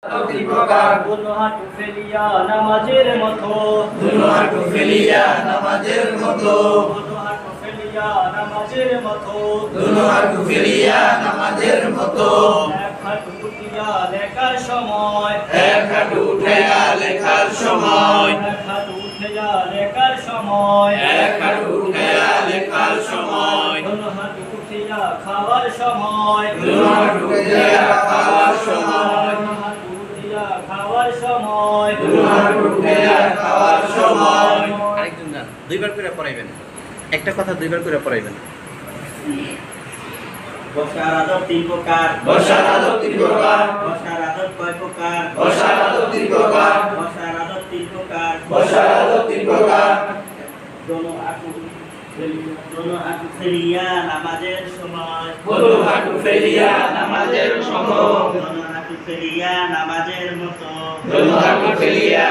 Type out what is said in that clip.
তিন প্রকার। দুনো হাঁটু ফেলিয়া নামাজের মতো, দুনো হাঁটু ফেলিয়া নামাজের মতো, দুনো হাঁটু ফেলিয়া নামাজের মতো, দুনো হাঁটু ফেলিয়া নামাজের মতো, এক হাঁটু উঠিয়া লেখার সময়, এক হাঁটু উঠাইয়া লেখার সময়, এক হাঁটু উঠিয়া লেখার সময়, এক হাঁটু উঠাইয়া লেখার সময়, দুনো হাঁটু উঠিয়া খাওয়ার সময়, দুনো হাঁটু উঠাইয়া খাওয়ার সময়, দুনো হাঁটু উঠিয়া খাওয়ার সময়, দুনো হাঁটু উঠাইয়া খাওয়ার সময়। আরেকজন যান, দুইবার করে পড়াইবেন, একটা কথা দুইবার করে পড়াইবেন। বসার আদব তিন প্রকার, বসার আদব তিন প্রকার, বসার আদব কয় প্রকার, বসার আদব তিন প্রকার, বসার আদব তিন প্রকার, বসার আদব তিন প্রকার। দোনো হাঁটু ফেলিয়া নামাজের সময়, দুনো হাঁটু ফেলিয়া নামাজের সময়, দোনো হাঁটু ফেলিয়া নামাজের মতো, দুনো হাঁটু ফেলিয়া